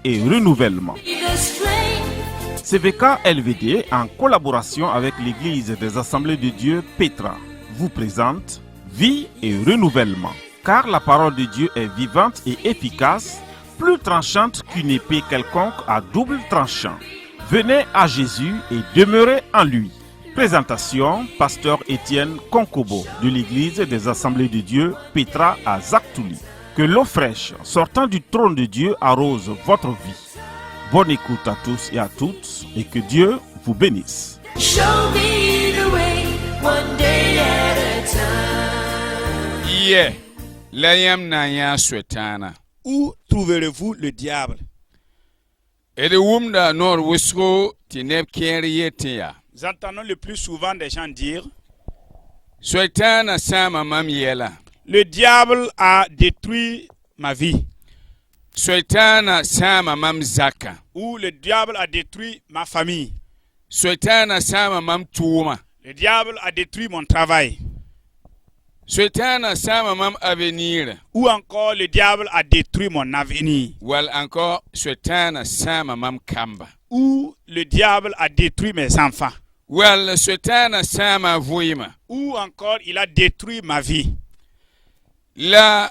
et renouvellement. CVK LVD, en collaboration avec l'Église des Assemblées de Dieu Petra, vous présente Vie et renouvellement. Car la parole de Dieu est vivante et efficace, plus tranchante qu'une épée quelconque à double tranchant. Venez à Jésus et demeurez en lui. Présentation, Pasteur Étienne Konkobo de l'Église des Assemblées de Dieu Petra à Zaktouli. Que l'eau fraîche sortant du trône de Dieu arrose votre vie. Bonne écoute à tous et à toutes et que Dieu vous bénisse. Show me the way, one day at a time. Yeah, l'ayam naya swetana. Où trouverez-vous le diable? Et de wumda nor wisro tineb keriyetia. Nous entendons le plus souvent des gens dire Swetana sama mam yela. le diable a détruit ma vie Swetana sama mam zaka. ou le diable a détruit ma famille. Swetana sama mam tuuma. Le diable a détruit mon travail. Swetana sama mam avenir. Ou encore le diable a détruit mon avenir. Wal encore Swetana sama mam kamba. Ou le diable a détruit mes enfants. Wal Swetana sama vuima. Ou encore il a détruit ma vie. La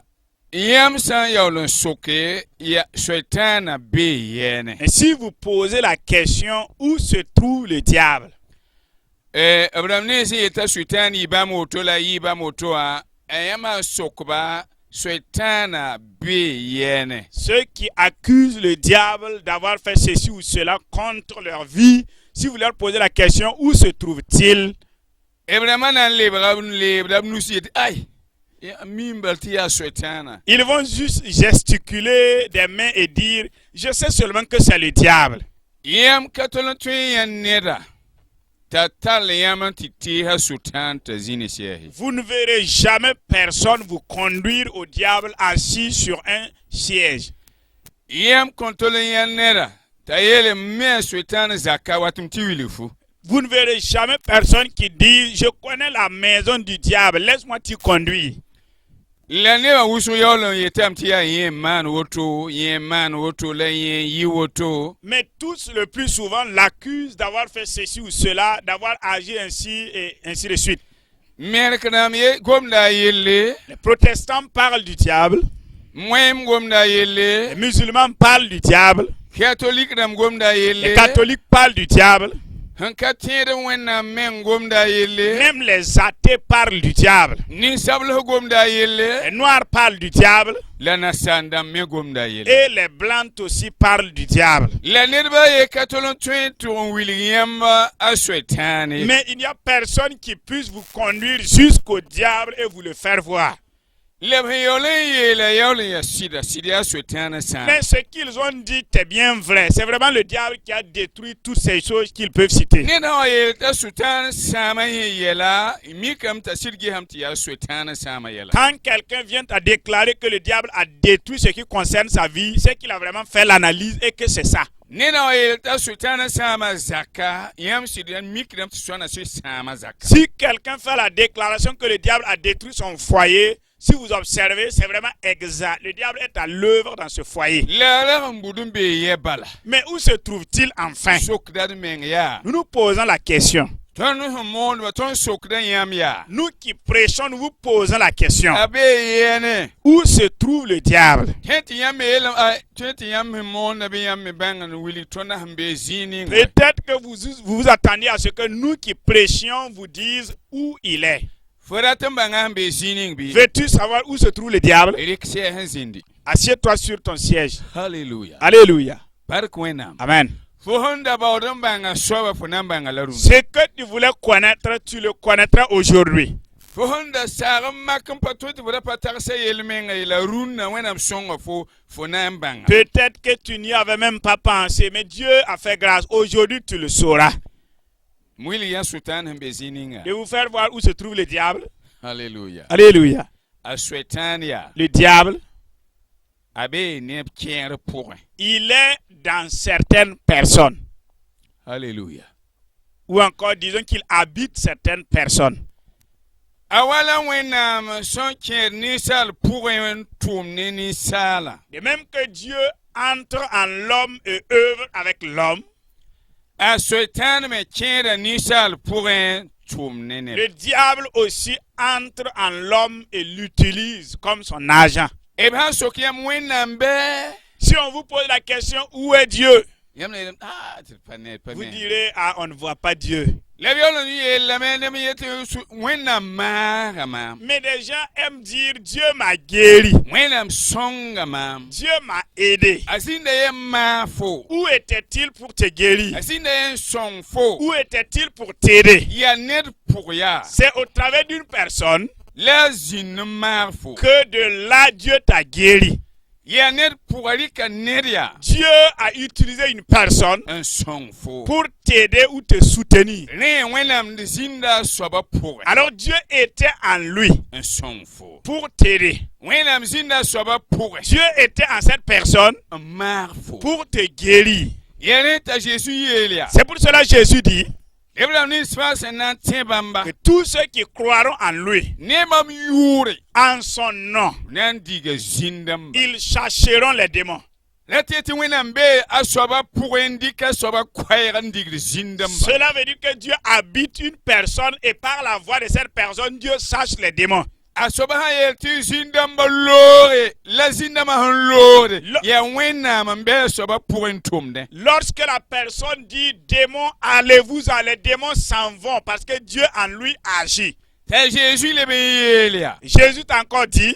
yam san yawlon soke ya Swetana be yene. Et si vous posez la question où se trouve le diable, Abraham nesi yeta Swetana iba moto la iba moto a ayama sokba Swetana be yene. ceux qui accusent le diable d'avoir fait ceci ou cela contre leur vie, si vous leur posez la question où se trouve-t-il, Abraham nan lebra nusi yet ay ya mimbalti ya Swetana. ils vont juste gesticuler des mains et dire je sais seulement que c'est le diable. Yam katolon twen ya neda. Tatal yam titi ha sultan tazini shehi. Vous ne verrez jamais personne vous conduire au diable assis sur un siège. Yam kontolon ya neda. Tayele me Swetana zaka watum tiwilifu. Vous ne verrez jamais personne qui dit je connais la maison du diable, laisse-moi t'y conduire. La neba wusu yawlon yetam tiya yen man woto la yen yi woto. Mais tous le plus souvent l'accusent d'avoir fait ceci ou cela, d'avoir agi ainsi et ainsi de suite. Merkadam ye gomda yelle. Les protestants parlent du diable, Mwem gomda les yelle. musulmans parlent du diable, Catholique dam gomda les yelle. catholiques parlent du diable, Hanka tiere wenna men gomda yelle. même les athées parlent du diable. Ni sabla gomda yelle. Les noirs parlent du diable La nasanda me gomda yelle. et les blancs aussi parlent du diable. La nerba ye katolon twen ton William a Swetani. Mais il n'y a personne qui puisse vous conduire jusqu'au diable et vous le faire voir. Le yole ye la yole ya sida a Swetana san. Mais ce qu'ils ont dit est bien vrai. C'est vraiment le diable qui a détruit toutes ces choses qu'ils peuvent citer. Ni na ye ta Swetana sama yela mi kam ta sirgi ham ti ya Swetana sama yela. Quand quelqu'un vient à déclarer que le diable a détruit ce qui concerne sa vie, c'est qu'il a vraiment fait l'analyse et que c'est ça. Ni na ye ta Swetana sama zaka yam sidian mi kam tswana sama zaka. Si quelqu'un fait la déclaration que le diable a détruit son foyer, si vous observez, c'est vraiment exact. Le diable est à l'œuvre dans ce foyer. La la mbudum be ye bala. Mais où se trouve-t-il enfin? Sokdad men ya. Nous nous posons la question. Ton monde wa ton sokdan yam ya. Nous qui prêchons, nous vous posons la question. Abe yene. Où se trouve le diable? Tenti yam elam tenti yam monde be yam bangan wili tona hambe zini. Peut-être que vous attendiez à ce que nous qui prêchions vous disent où il est. Veux-tu savoir où se trouve le diable? Assieds-toi sur ton siège. Alléluia. Alléluia. Amen. Ce que tu voulais connaître, tu le connaîtras aujourd'hui. Peut-être que tu n'y avais même pas pensé, mais Dieu a fait grâce. Aujourd'hui, tu le sauras. De vous faire voir où se trouve le diable. Alléluia. Alléluia. Le diable, il est dans certaines personnes. Alléluia. Ou encore, disons qu'il habite certaines personnes. De même De même que Dieu entre en l'homme et œuvre avec l'homme. A Satan me kẽeda ninsaal pʋgẽ tʋʋm ne ned. Le diable aussi entre en l'homme et l'utilise comme son agent. B sãn sok yãmb Wẽnnaam bɩ Si on vous pose la question, où est Dieu? yãmb la yeelame tɩ d pa ne pa Vous ne. direz, ah, on ne voit pas Dieu. La b yaool n yeelame neb n yetɩ Wẽnnaam maaga maam. Mais des gens aiment dire, Dieu m'a guéri. Wẽnnaam sõnga maam. Dieu m'a aidé. A sẽn da yen maa fo. Où était-il pour te guérir? A sẽn da yen sõng fo. Où était-il pour t'aider? Yaa ned pʋg yaa. C'est au travers d'une personne La zĩnd n maag fo. que de là Dieu t'a guéri. Yaa ned pʋga rɩka ned yaa. Dieu a utilisé une personne N sõng fo. pour t'aider ou te soutenir. Rẽ Wẽnnaam d zĩnda a soaba pʋgẽ. Alors Dieu était en lui N sõng fo. pour t'aider. Wẽnnaam zĩnda a soaba pʋgẽ. Dieu était en cette personne N maag fo. pour te guérir. Yaa rẽ t'a Jésus yeel yaa. C'est pour cela que Jésus dit Abraham nins fãa sẽn na n tẽ bãmba. que tous ceux qui croiront en lui, Ne mam yʋʋre. en son nom, Na n diga zĩndãmba. ils chasseront les démons. La tɩ tɩ Wẽnnaam bee a soaba pʋgẽ n dɩk a soaba koɛɛg n digd zĩndãmba. Cela veut dire que Dieu habite une personne et par la voix de cette personne, Dieu chasse les démons. A soaba sã yeel tɩ zĩndãmba loore la zĩndãmbã sẽn loore yaa Wẽnnaam n bee a soaba pʋgẽ n tʋmdẽ. Lorsque la personne dit démons, allez-vous-en, les démons s'en vont parce que Dieu en lui agit. T'a Jésus leb n yeel yaa. Jésus t'a encore dit,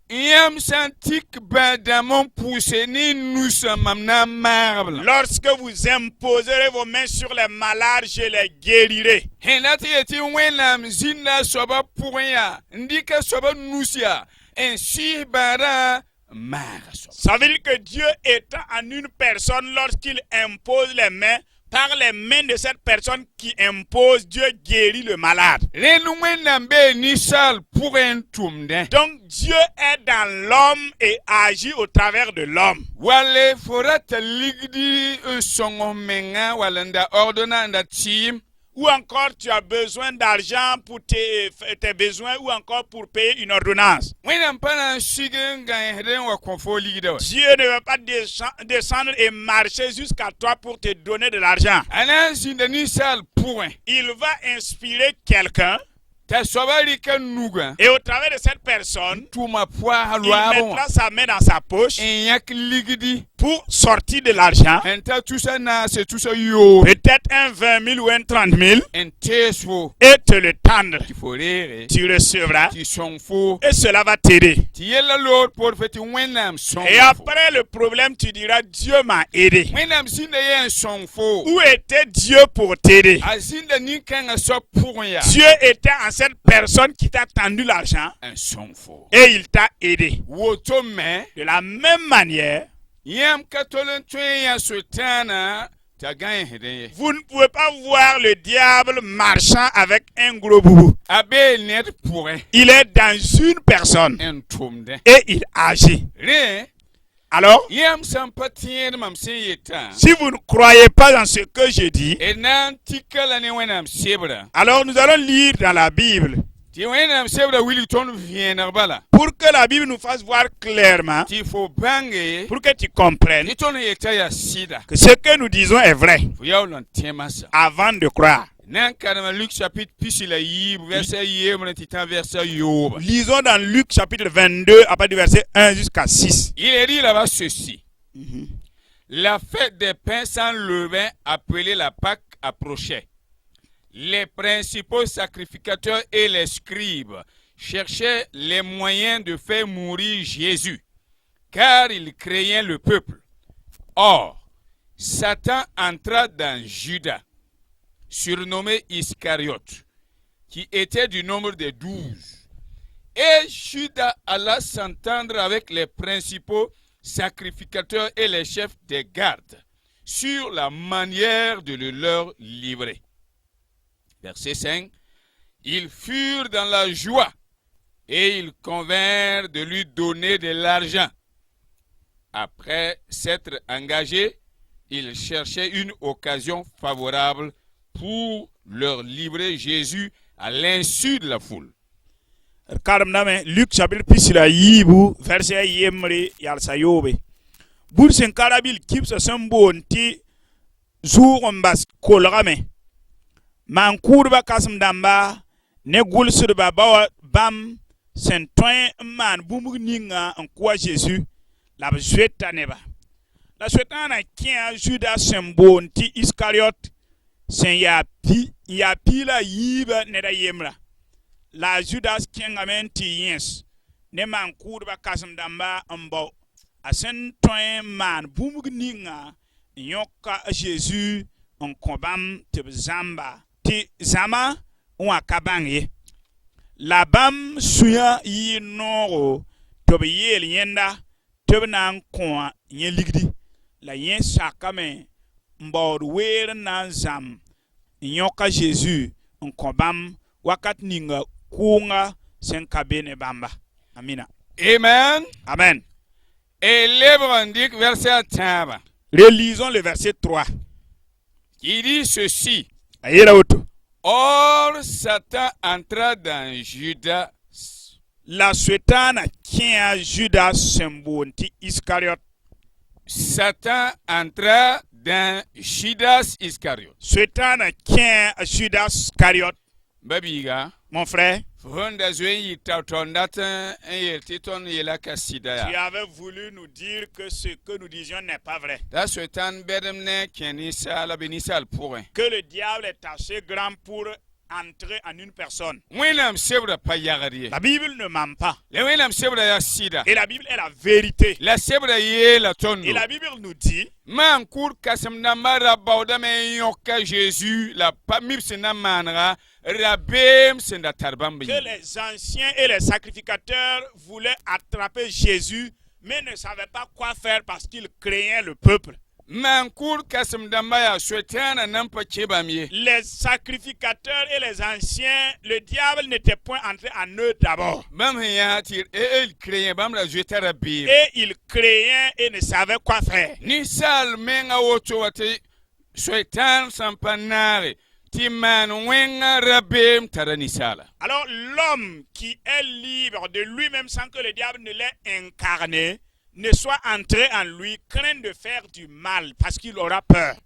Yãmb sã n tɩk bãadãmb n pʋʋse ne nusã mam na n maagb la. lorsque vous imposerez vos mains sur les malades, je les guérirai. Sẽn dat n yetɩ Wẽnnaam zĩnda a soaba pʋgẽ yaa n dɩk a soaba nus yaa n sɩɩs bãadã n maag a soaba. Ça veut dire que Dieu étant en une personne, lorsqu'il impose les mains, par les mains de cette personne qui impose, Dieu guérit le malade. Rẽnd Wẽnnaam bee ninsaal pʋgẽ n tʋmdẽ. Donc Dieu est dans l'homme et agit au travers de l'homme. Wale fo rata ligdi n sõng menga wala n da ordonna n da tɩɩm. Ou encore tu as besoin d'argent pour tes besoins ou encore pour payer une ordonnance. Wẽnnaam pa na n sig n gãesd n wa kõ fo ligda wa. Dieu ne va pas descendre et marcher jusqu'à toi pour te donner de l'argent. A na n zĩnda ninsaal pʋgẽ Il va inspirer quelqu'un t'a soaba rɩka nugã et au travers de cette personne, tʋʋma pʋasa il loaabẽ wã mettra sa main dans sa poche n yãk ligdi pour sortir de l'argent. n ta tusa naase tusa yoore Peut-être un 20 000 ou un 30 000 n tees fo et te le tendre. tɩ fo reege Tu recevras tɩ sõng fo et cela va t'aider. tɩ yella loor poor fe tɩ Wẽnnaam sõng Et fo. après le problème, tu diras Dieu m'a aidé. Wẽnnaam zĩnda yaa n sõng fo. Où était Dieu pour t'aider? A zĩnda nin-kãngã soab pʋgẽ yaa Dieu était en cette personne qui t'a tendu l'argent n sõng fo. et il t'a aidé. Woto me De la même manière, yãmb ka tol n tõe n yã Sotaana t'a gãesd ye. vous ne pouvez pas voir le diable marchant avec un gros boubou. A bee ned pʋgẽ Il est dans une personne n tʋmdẽ. et il agit. Rẽ Alors, yãmb sãn pa tẽed mam sẽn yetã si vous ne croyez pas dans ce que je dis, d na n tika la ne Wẽnnaam sebrã alors nous allons lire dans la Bible tɩ Wẽnnaam sebrã wilg tõnd vẽeneg bala pour que la Bible nous fasse voir clairement, tɩ fo bãnge pour que tu comprennes tɩ tõnd n yetã yaa sɩda que ce que nous disons est vrai fo yaool n tẽ masã. avant de croire. Nan karema Luc chapitre pisi la yiib verset yembre tɩ tã verset yooba. Lisons dans Luc chapitre 22, à partir du verset 1 jusqu'à 6. Il est dit là-bas ceci. La fête des pains sans levain, appelée la Pâque, approchait. Les principaux sacrificateurs et les scribes cherchaient les moyens de faire mourir Jésus, car ils craignaient le peuple. Or, Satan entra dans Judas, surnommé Iscariote, qui était du nombre des 12. Et Judas alla s'entendre avec les principaux sacrificateurs et les chefs des gardes sur la manière de le leur livrer. Verset 5. Ils furent dans la joie et ils convinrent de lui donner de l'argent. Après s'être engagés, ils cherchaient une occasion favorable pour leur livrer Jésus à l'insu de la foule. Luc chapitre pisila yibu verset yemre yal sayobe. Bur sen karabil kip sa sembon ti zuurum bas kolgame. Man kurba kasum damba ne gulsirba bawa bam sen toin man bumug ninga en kwa Jésus la zweta neba. La zweta na kien Judas sembon ti Iscariot sen ya pi la yiba ne da yemra. La Judas kien amen ti yes ne man kurba kasum damba mbo asen toin man bumug ninga nyoka Jésus en kobam te zamba ti zama wa kabangye la bam suya yi noro to be yel yenda to be nan kon yen ligdi la yen sakame mbor wer nan zam nyoka Jésus en kobam wakat ninga kunga sen kabene bamba. Amina. Amen. Amen. Et l'Hébreu verset 10. Relisons le verset 3. Il dit ceci. Ayera auto. Or, Satan entra dans Judas. La Satan qui a Judas sembonti Iscariot. Satan entra dans Judas Iscariot. Satan qui a Judas Iscariot. Babiga. Mon frère, tu Honda zwen yi tautondata en titon yela kasida ya. avais voulu nous dire que ce que nous disions n'est pas vrai. Da Satan bedemne kenisa la benisal pourrin. Que le diable est assez grand pour entrer en une personne. Winam sebra pa yagari. La Bible ne ment pas. Le winam sebra ya sida. Et la Bible est la vérité. La sebra ye la tondo. Et la Bible nous dit, Man kur kasam na mara bauda me yoka Jésus la pa mipsena manra rabem senda tarbam que les anciens et les sacrificateurs voulaient attraper Jésus, mais ne savaient pas quoi faire parce qu'ils craignaient le peuple. Man kur kasam dambaya swetana nampa chebamie. Les sacrificateurs et les anciens, le diable n'était point entré en eux d'abord. Bam ya tir el creye bam la jetara be. Et ils craignaient et ne savaient quoi faire. Ni sal menga woto wate swetana sampanare. Timan wenga rabem taranisala. Alors l'homme qui est libre de lui-même sans que le diable ne l'ait incarné, ne soit entré en lui, craint de faire du mal parce qu'il aura peur.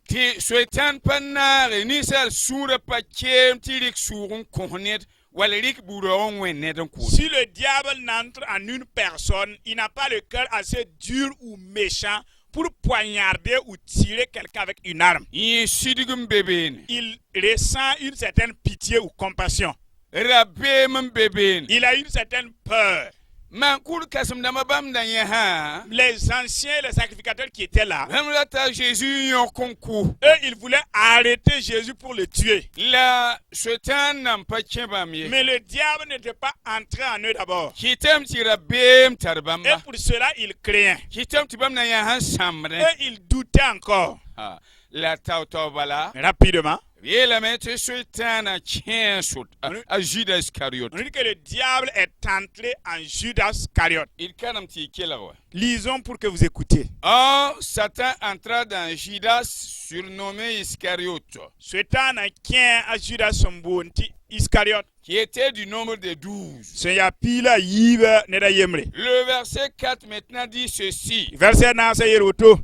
Ti swetana panare ni sal sura pa kem tirik surun kohnet walerik buron wenedon ko. Si le diable n'entre en une personne, il n'a pas le cœur assez dur ou méchant pour poignarder ou tirer quelqu'un avec une arme. Yi sidigum beben. Il ressent une certaine pitié ou compassion. Rabem beben. Il a une certaine peur. Man kur kasam dama bam dan ya ha. Les anciens, les sacrificateurs qui étaient là, Bam la ta Jésus yon konku. eux, ils voulaient arrêter Jésus pour le tuer. La swetana nampa chebamie. Mais le diable n'était pas entré en eux d'abord. Kitem ti rabem Et tarbamba. pour cela, ils craignaient. Kitem ti bam na ya han samre. Et ils doutaient encore. Ah, la tautobala. Mais rapidement, Et la maître swetana chien sot a Judas Iscariot. on dit que le diable est entré en Judas Iscariot. Il kanam ti kelawa. Lisons pour que vous écoutiez. Or, Satan entra dans Judas, surnommé Iscariot, Satan qui est à Judas Sombonti Iscariot. qui était du nombre de 12. C'est ya pila yiba neda yemre. Le verset 4 maintenant dit ceci. Verset na sa yeroto.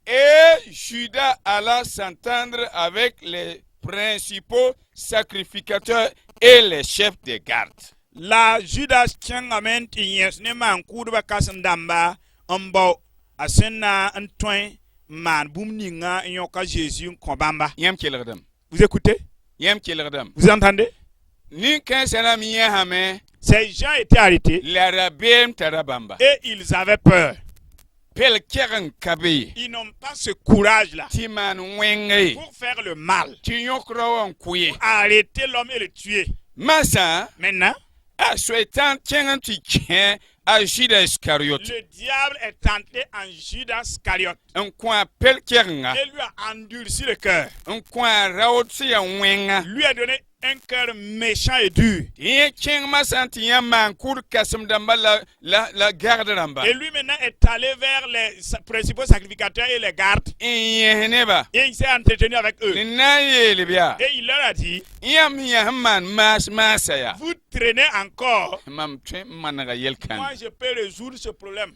Et Judas alla s'entendre avec les principaux sacrificateurs et les chefs des gardes. La Judas tiangamen tinyes ne man kuduba kasandamba ambo asena antoin man bumninga nyoka Jésus kobamba. Yam kelerdam. Vous écoutez? Yam kelerdam. Vous entendez? Ni kan sana miya hame Ces gens étaient arrêtés la rabem tarabamba. et ils avaient peur. Pel keren kabe. Ils n'ont pas ce courage-là Timan wenge. pour faire le mal, Tinyokro kuye. arrêter l'homme et le tuer. Masa Maintenant, a souhaitant tiens tu tiens à Judas Iscariot. le diable est entré en Judas Iscariot Un coin pel kerenga. et lui a endurci le cœur. Un coin raotsi ya wenga. Lui a donné un cœur méchant et dur. Ye tiens masanti ya mankur kasum damba la garde ramba. Et lui maintenant est allé vers les principaux sacrificateurs et les gardes. Yeneba. Et il s'est entretenu avec eux. Na ye libya. Et il leur a dit, Yam ya man masaya. vous traînez encore. Mam twen managa yelkan. Moi, je peux résoudre ce problème.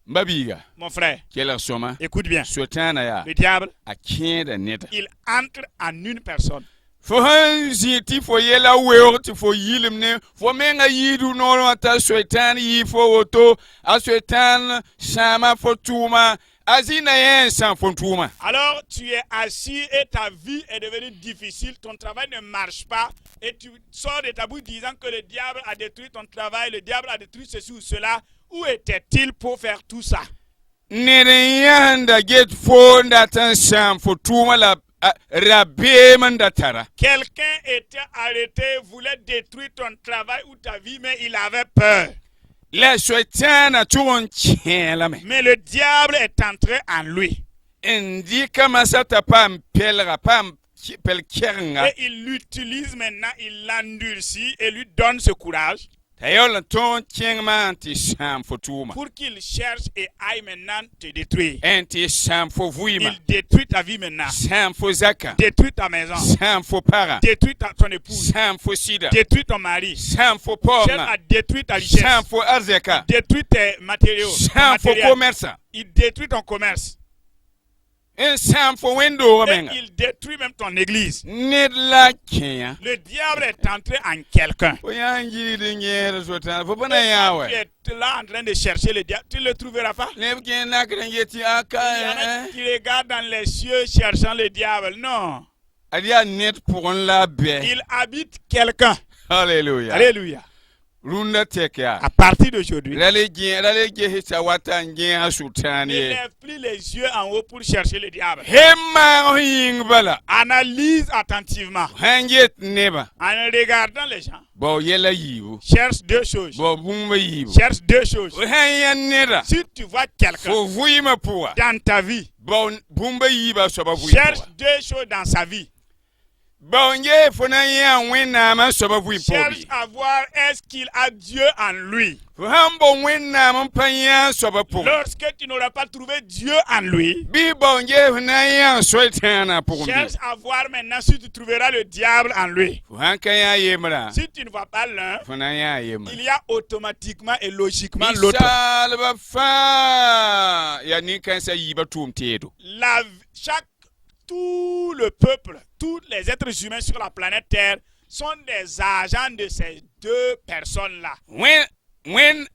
Mbabiga, Mon frère, quelle soma? écoute bien. Sotana ya, Le diable, a kien net. il entre en une personne. Fo han ziti fo yela weo ti fo yilim ne fo menga yidu no ata Sotan yi fo woto a Sotan sama fo tuma azina yen san fo tuma. Alors tu es assis et ta vie est devenue difficile, ton travail ne marche pas et tu sors de ta bouche disant que le diable a détruit ton travail, le diable a détruit ceci ou cela. Où était-il pour faire tout ça? Nere yanda get fo ndatan sam fo tuma la rabé mandatara. Quelqu'un était arrêté, voulait détruire ton travail ou ta vie, mais il avait peur. La Sotan a tuon chela me. Mais le diable est entré en lui. Indi kama sata pam pelra pam pel kernga. Et il l'utilise maintenant, il l'endurcit et lui donne ce courage Tayol ton chengma anti sam fo tuma. pour qu'il cherche et aille maintenant te détruire. Anti sam fo vuima. Il détruit ta vie maintenant, Sam fo zaka. détruit ta maison, Sam fo para. détruit ton épouse, Sam fo sida. détruit ton mari, Sam fo cherche porna. à détruire ta richesse, Sam fo arzeka. détruit tes matériaux, ton Sam fo matériel. commerce. Il détruit ton commerce En sam fo window et menga. il détruit même ton église. Ned la kenya. Le diable est entré en quelqu'un. Fo yangi de ngere Sotan. Fo bana Et quand yawe. tu es là en train de chercher le diable, tu ne le trouveras pas. Neb gen nakren yeti Il y en a aka. qui regardent dans les cieux cherchant le diable. Non. Adia net pour la be. Il habite quelqu'un. Alléluia. Alléluia. Runda tekya. À partir d'aujourd'hui, Rale gen hita wata ngen ne Sotan ye. lève plus les yeux en haut pour chercher le diable. Hemma ying bala. Analyse attentivement. Hanget neba. En regardant les gens, Bo yela yibu. cherche deux choses. Bo bumba yibu. Cherche deux choses. Hanyan neda. Si tu vois quelqu'un Fo vuima puwa. dans ta vie, Bo bumba yiba soba vuima. cherche deux choses dans sa vie. Bo nge fona yan wena ma soba vuima. Cherche à voir est-ce qu'il a Dieu en lui. Hambo wena ma panya soba puwa. Lorsque tu n'auras pas trouvé Dieu en lui, Bi bo nge fona yan Sotan pour cherche à voir maintenant si tu trouveras le diable en lui. Hanka ya yemra. Si tu ne vois pas l'un, Fona ya yemra. il y a automatiquement et logiquement l'autre. Misal ba fa ya ni kansa yiba tumtedo. Tout le peuple, tous les êtres humains sur la planète Terre sont des agents de ces deux personnes-là.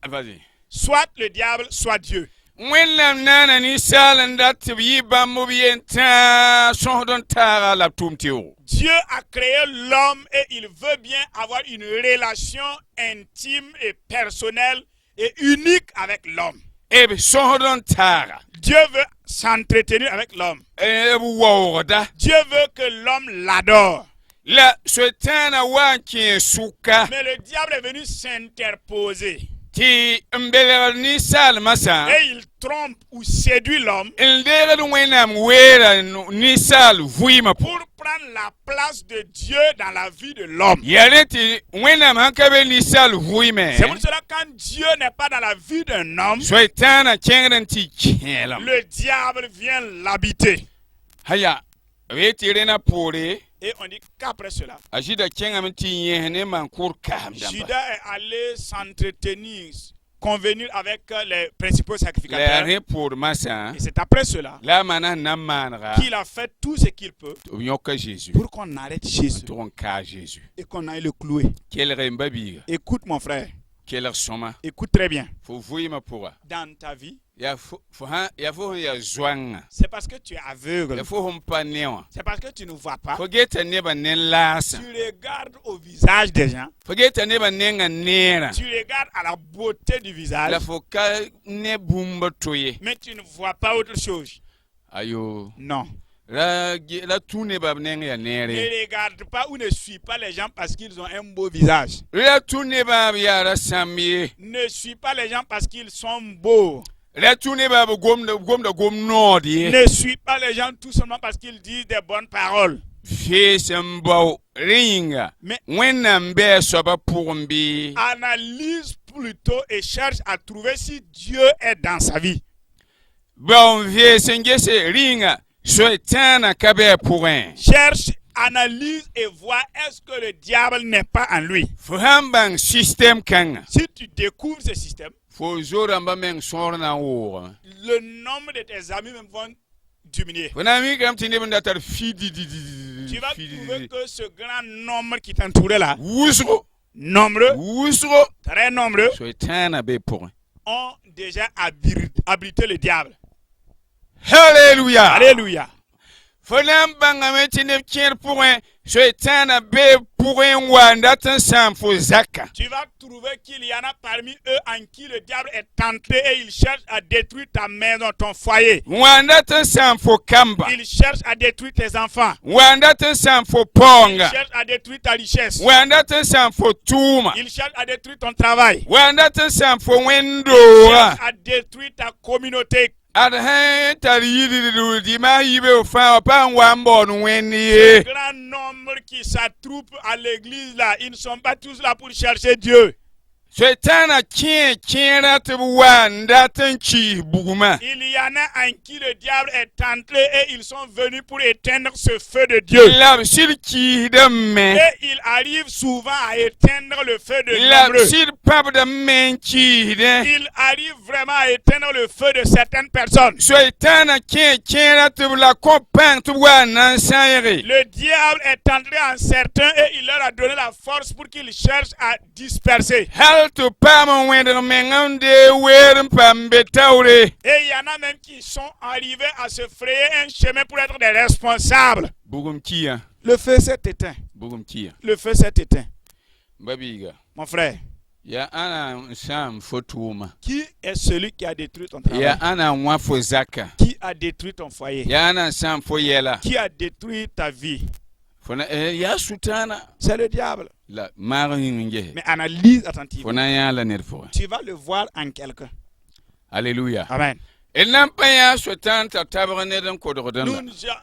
Vas-y. Soit le diable, soit Dieu. When nana ni salan dat yi bamu bienta sohdon tara la tumtio. Dieu a créé l'homme et il veut bien avoir une relation intime et personnelle et unique avec l'homme. Ebe sohdon tara. Dieu veut s'entretenir avec l'homme. Ebu woda. Dieu veut que l'homme l'adore. La Sotana wanki suka. Mais le diable est venu s'interposer. Ti mbele ni sal masa. Et il trompe ou séduit l'homme Il dere wenam wera ni sal vuima pour prendre la place de Dieu dans la vie de l'homme. Yareti wenam hankabe ni sal vuime. C'est pour cela que quand Dieu n'est pas dans la vie d'un homme, Sotana kengren ti kelam. le diable vient l'habiter. Haya. Weti rena pore. Et on dit qu'après cela, Ajida kengam ti yehne mankur kam damba. Judas est allé s'entretenir, convenir avec les principaux sacrificateurs. La pour massa. Et c'est après cela La mana namanra. qu'il a fait tout ce qu'il peut Yoka Jésus. pour qu'on arrête Jésus Ton cas Jésus. et qu'on aille le clouer. Quel rembabi. Écoute mon frère, Quel soma. écoute très bien. Faut voir ma pour. Dans ta vie, Ya faut ya zwanga. c'est parce que tu es aveugle. Ya faut pas newa. C'est parce que tu ne vois pas. Forget neba nenlas. Tu regardes au visage des gens. Forget neba nenga nera. Tu regardes à la beauté du visage. La foka ne bumba toye. Mais tu ne vois pas autre chose. Ayo. Non. La tourne ba nenga ya Ne nere. regarde pas ou ne suis pas les gens parce qu'ils ont un beau visage. La tourne ba ya rasami. Ne suis pas les gens parce qu'ils sont beaux. La tourne ba gom nodi. Ne suis pas les gens tout seulement parce qu'ils disent des bonnes paroles. Fesembo ringa. Mais Wenam be soba pourmbi. analyse plutôt et cherche à trouver si Dieu est dans sa vie. Bon vesengese ringa. Soetana kabe pourrin. Cherche, analyse et vois est-ce que le diable n'est pas en lui. Fuhambang système kanga. Si tu découvres ce système, Fo zoramba meng sorna wo. le nombre de tes amis même vont diminuer. Fona mi kam tinde benda tar fidi Tu vas trouver que ce grand nombre qui t'entourait là, Wusro. nombreux, Wusro. très nombreux, So etana be pour. ont déjà habilité le diable. Hallelujah. Alléluia. Fona bangame tinde kier pour un. So etana be pour un wanda tan sam fo zaka. Tu vas trouver qu'il y en a parmi eux en qui le diable est entré et il cherche à détruire ta maison, ton foyer. Wanda tan sam fo kamba. Il cherche à détruire tes enfants. Wanda tan sam fo Il ponga. cherche à détruire ta richesse. Wanda tan sam fo tuma. Il cherche à détruire ton travail. Wanda tan sam fo Il wendo. cherche à détruire ta communauté. Adhan tar yidi di ma yibe o fa pa wambo no Ce weni. grand nombre qui s'attroupent à l'église là, ils ne sont pas tous là pour chercher Dieu. Setana kien rat wanda tan chi buguma. Il y en a en qui le diable est entré et ils sont venus pour éteindre ce feu de Dieu. Lab silki de men. Et il arrive souvent à éteindre le feu de Lab nombreux. sil pap de men chi de. Il arrive vraiment à éteindre le feu de certaines personnes. Setana kien rat la compagnie to wana sayre. Le diable est entré en certains et il leur a donné la force pour qu'ils cherchent à disperser. Hal to pa mo wender mengan de wer pambe taure. Et il y en a même qui sont arrivés à se frayer un chemin pour être des responsables. Bugum kia. Le feu s'est éteint. Bugum kia. Le feu s'est éteint. Babiga. Mon frère, Ya ana sam fotuma. qui est celui qui a détruit ton travail? Ya ana wa fo zaka. Qui a détruit ton foyer? Ya ana sam fo yela. Qui a détruit ta vie? Fona ya sutana C'est le diable. la maringe. Mais analyse attentivement. Fona ya la nerfo. Tu vas le voir en quelqu'un. Alléluia. Amen. El n'a pas ya sutanta tabrane dan kodrodan. Nous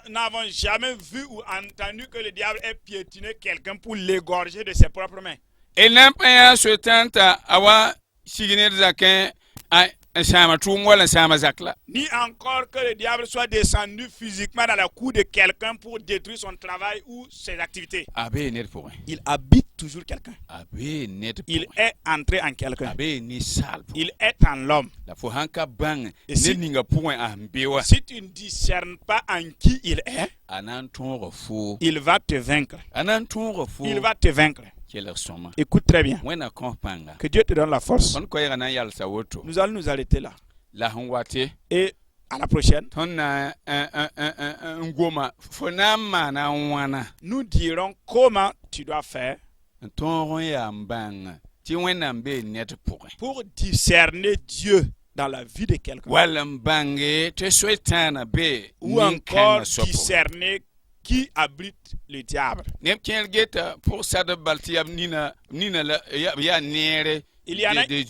n'avons jamais vu ou entendu que le diable ait piétiné quelqu'un pour l'égorger de ses propres mains. El n'a pas ya sutanta awa siginer zakin a sama tum wala sama zakla. Ni encore que le diable soit descendu physiquement dans la cour de quelqu'un pour détruire son travail ou ses activités. Abe nerfo. Il habite toujours quelqu'un. Abe net. Il est entré en quelqu'un. Abe ni sal. Il est en l'homme. La fo hanka bang Et si- ne ninga point ambewa. Si tu ne discernes pas en qui il est, Anan ton refo. il va te vaincre. Anan ton refo. Il va te vaincre. Quelle soma. Écoute très bien. Wena kompanga. Que Dieu te donne la force. On koyra na yal sa woto. Nous allons nous arrêter là. La honwate. Et à la prochaine, Ton na ngoma fonama na wana. nous dirons comment tu dois faire Ton ron ya mbang. Ti wena mbe net pour. discerner Dieu dans la vie de quelqu'un. Wala mbange te swetana be Ou encore discerner qui abrite le diable. Nem ken geta pour ça de baltiam nina la ya nere. Il y en a- des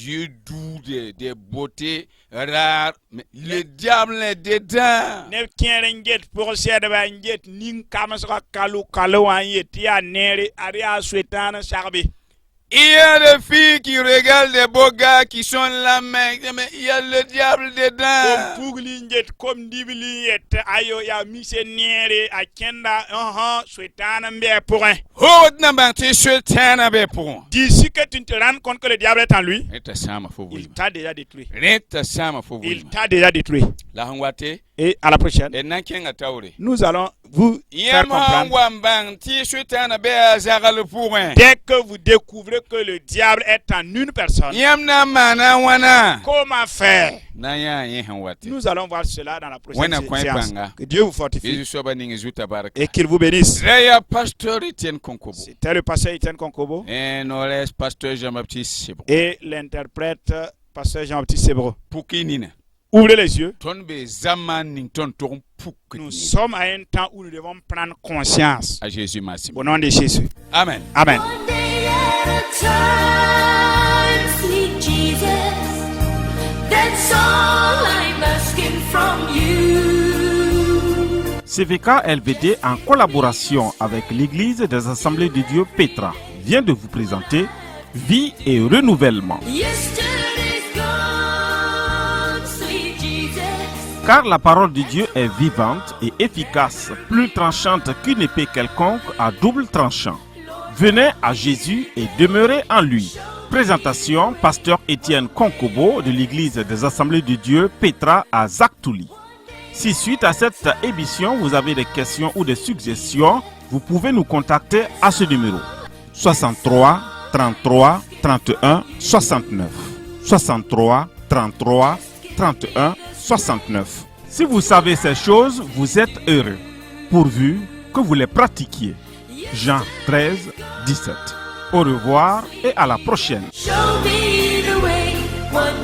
yeux doux, des beautés rares. Mais le diable est dedans. Ne kierenget pour ser de banget nin kamasra kalu kalu an yeti ya nere ari a swetana sarbe. Il y a des filles qui regardent des beaux gars qui sont là, mais il y a le diable Comme dedans. puglinget comme dibilinget ayo ya mise nere a kenda swetana mbe pour un. Oh, n'a tu souhaites un pour. D'ici que tu te rends compte que le diable est en lui, Reta sama faut il vous. t'a déjà détruit. Reta sama faut vous. Il t'a déjà détruit. La hangwate, Et à la prochaine, et nankenga taure. nous allons vous faire Yama comprendre. wambang, ti souhaites un be azara pour un. Dès que vous découvrez que le diable est en une personne, Yamna mana wana. comment faire? Naya yen hangwate. Nous allons voir cela dans la prochaine Wena kwen séance. panga. Que Dieu vous fortifie Jésus soba ningi zuta baraka. et qu'il vous bénisse. Reya pasteur Etienne Konkobo. C'était le pasteur Etienne Konkobo Et Nores pasteur Jean-Baptiste Sebro. et l'interprète pasteur Jean-Baptiste Sebro. Pukinina. Ouvrez les yeux. Ton be zaman ning ton torum Nous pukinina. sommes à un temps où nous devons prendre conscience. À Jésus Massim. Au nom de Jésus. Amen. Amen. One day at a time, sweet Jesus. That's all I'm asking from you. CVK LVD, en collaboration avec l'Église des Assemblées de Dieu Petra, vient de vous présenter Vie et Renouvellement. Yesterday's gone, sweet Jesus. Car la parole de Dieu est vivante et efficace, plus tranchante qu'une épée quelconque à double tranchant. Venez à Jésus et demeurez en lui. Présentation, pasteur Étienne Konkobo de l'église des Assemblées de Dieu Petra à Zaktouli. Si suite à cette émission, vous avez des questions ou des suggestions, vous pouvez nous contacter à ce numéro 63 33 31 69. 63 33 31 69. Si vous savez ces choses, vous êtes heureux, pourvu que vous les pratiquiez. Jean 13, 17. Au revoir et à la prochaine. Show me the way. One